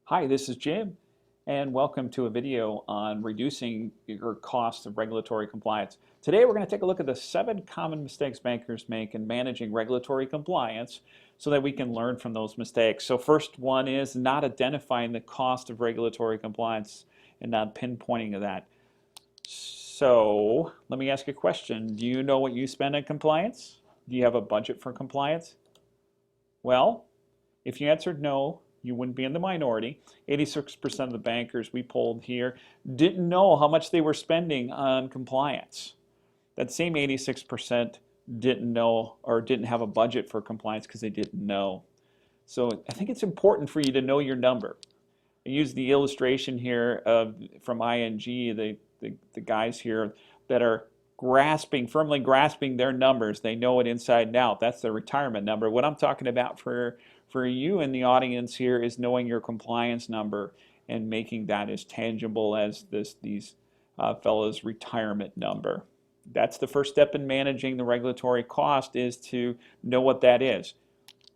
Hi, this is Jim, and welcome to a video on reducing your cost of regulatory compliance. Today we're going to take a look at the 7 common mistakes bankers make in managing regulatory compliance so that we can learn from those mistakes. So first one is not identifying the cost of regulatory compliance and not pinpointing that. So let me ask you a question. Do you know what you spend on compliance? Do you have a budget for compliance? Well, if you answered no, you wouldn't be in the minority. 86% of the bankers we polled here didn't know how much they were spending on compliance. That same 86% didn't know or didn't have a budget for compliance because they didn't know. So I think it's important for you to know your number. I use the illustration here from ING, the guys here that are firmly grasping their numbers. They know it inside and out. That's their retirement number. What I'm talking about for you in the audience here is knowing your compliance number and making that as tangible as these fellows' retirement number. That's the first step in managing the regulatory cost, is to know what that is.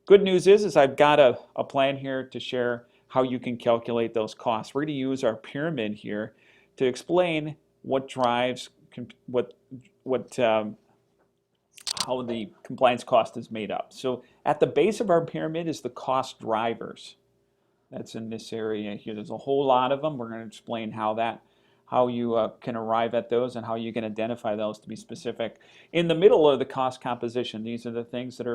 Good news is I've got a plan here to share how you can calculate those costs. We're going to use our pyramid here to explain what drives how the compliance cost is made up. So at the base of our pyramid is the cost drivers. That's in this area here. There's a whole lot of them. We're going to explain how you can arrive at those and how you can identify those to be specific. In the middle of the cost composition, these are the things that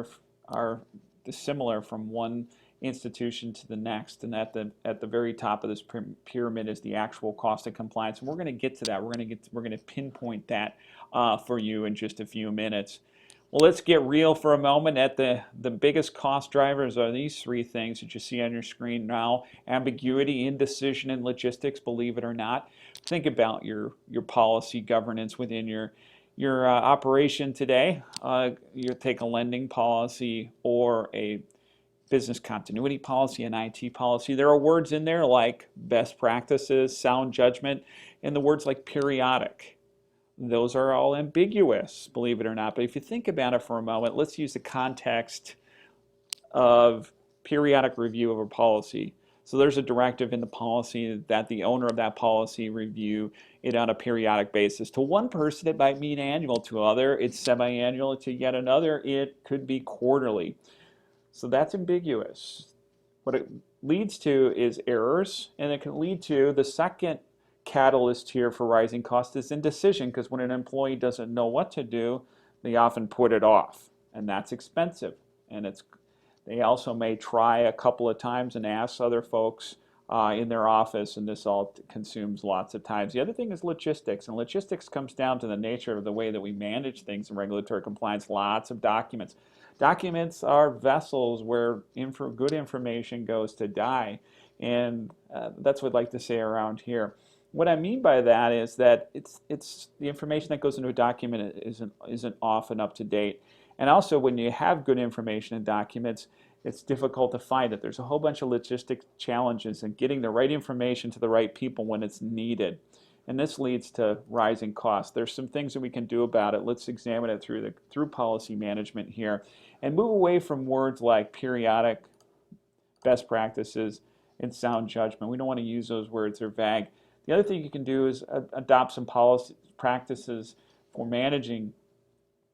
are dissimilar from one institution to the next, and at the very top of this pyramid is the actual cost of compliance. And we're going to get to that. We're going to pinpoint that for you in just a few minutes. Well, let's get real for a moment. At the biggest cost drivers are these 3 things that you see on your screen now: ambiguity, indecision, and logistics. Believe it or not, think about your policy governance within your operation today. You take a lending policy or a business continuity policy, and IT policy. There are words in there like best practices, sound judgment, and the words like periodic. Those are all ambiguous, believe it or not. But if you think about it for a moment, let's use the context of periodic review of a policy. So there's a directive in the policy that the owner of that policy review it on a periodic basis. To one person, it might mean annual. To another, it's semi-annual. To yet another, it could be quarterly. So that's ambiguous. What it leads to is errors, and it can lead to the second catalyst here for rising costs is indecision, because when an employee doesn't know what to do, they often put it off, and that's expensive. And they also may try a couple of times and ask other folks in their office, and this all consumes lots of times. The other thing is logistics, and logistics comes down to the nature of the way that we manage things in regulatory compliance. Lots of documents. Documents are vessels where good information goes to die, and that's what I'd like to say around here. What I mean by that is that it's the information that goes into a document isn't often up to date. And also, when you have good information in documents, it's difficult to find it. There's a whole bunch of logistic challenges in getting the right information to the right people when it's needed. And this leads to rising costs. There's some things that we can do about it. Let's examine it through policy management here and move away from words like periodic, best practices, and sound judgment. We don't want to use those words. They're vague. The other thing you can do is adopt some policy practices for managing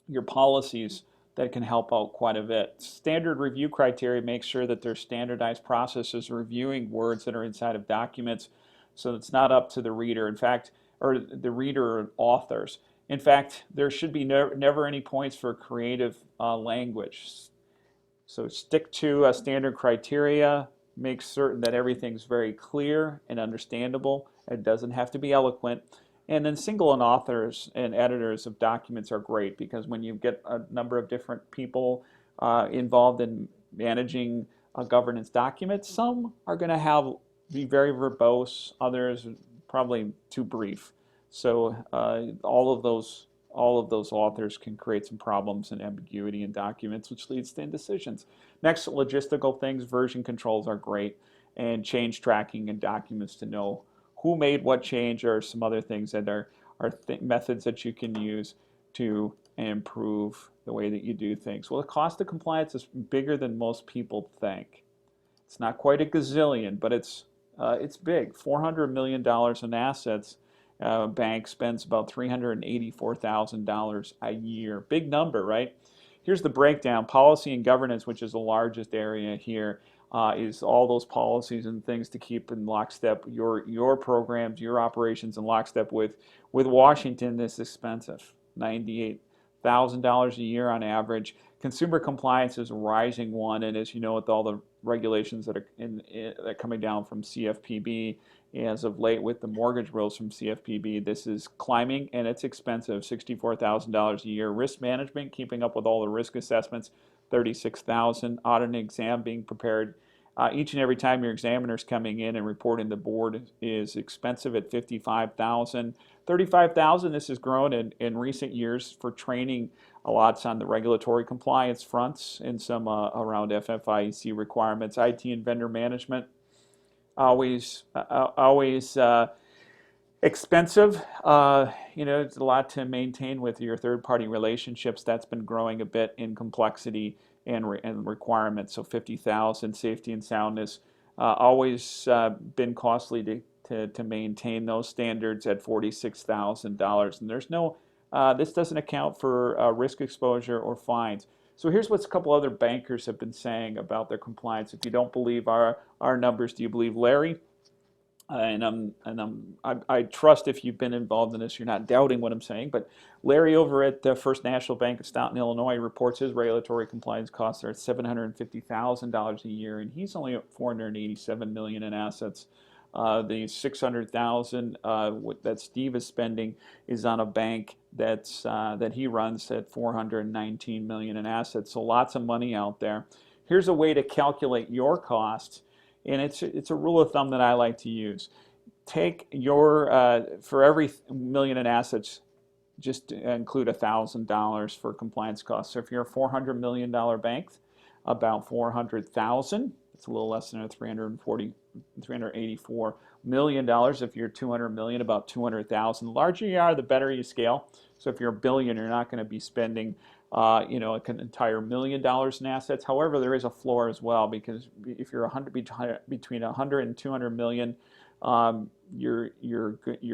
your policies that can help out quite a bit. Standard review criteria makes sure that there's standardized processes reviewing words that are inside of documents, so it's not up to the reader. In fact, or the reader or authors. In fact, there should be never any points for creative language. So stick to standard criteria. Make certain that everything's very clear and understandable. It doesn't have to be eloquent. And then single and authors and editors of documents are great, because when you get a number of different people involved in managing a governance document, some are going to be very verbose, others probably too brief. So all of those authors can create some problems and ambiguity in documents, which leads to indecisions. Next, logistical things. Version controls are great, and change tracking in documents to know who made what change, or some other things that are methods that you can use to improve the way that you do things. Well, the cost of compliance is bigger than most people think. It's not quite a gazillion, but it's It's big, $400 million in assets. Bank spends about $384,000 a year. Big number, right? Here's the breakdown. Policy and governance, which is the largest area here, is all those policies and things to keep in lockstep your programs, your operations in lockstep with Washington. This is expensive, $98,000 a year on average. Consumer compliance is a rising one, and as you know, with all the regulations that are coming down from CFPB, as of late with the mortgage rules from CFPB, this is climbing and it's expensive, $64,000 a year. Risk management, keeping up with all the risk assessments, $36,000. Audit and exam being prepared. Each and every time your examiner's coming in and reporting the board is expensive at $55,000. $35,000, this has grown in recent years for training. A lot's on the regulatory compliance fronts and some around FFIEC requirements. IT and vendor management, always expensive. It's a lot to maintain with your third-party relationships. That's been growing a bit in complexity and requirements. So $50,000. Safety and soundness, always been costly to maintain those standards at $46,000. And there's no, this doesn't account for risk exposure or fines. So here's what a couple other bankers have been saying about their compliance. If you don't believe our numbers, do you believe Larry? I trust if you've been involved in this, you're not doubting what I'm saying. But Larry over at the First National Bank of Stoughton, Illinois, reports his regulatory compliance costs are at $750,000 a year, and he's only at $487 million in assets. The $600,000 that Steve is spending is on a bank that he runs at $419 million in assets. So lots of money out there. Here's a way to calculate your costs, and it's a rule of thumb that I like to use. Take your for every million in assets, just include $1,000 for compliance costs. So if you're a $400 million bank, about $400,000. It's a little less than a $384 million. If you're $200 million, about $200,000. The larger you are, the better you scale. So if you're a billion, you're not going to be spending an entire $1 million in assets. However, there is a floor as well, because if you're between 100 and 200 million, you're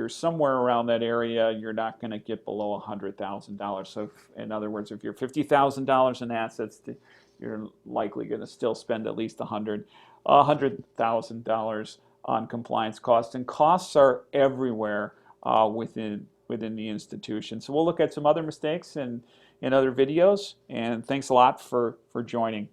somewhere around that area. You're not going to get below $100,000. So in other words, if you're $50,000 in assets, you're likely going to still spend at least $100,000 on compliance costs, and costs are everywhere within the institution. So we'll look at some other mistakes in other videos, and thanks a lot for joining.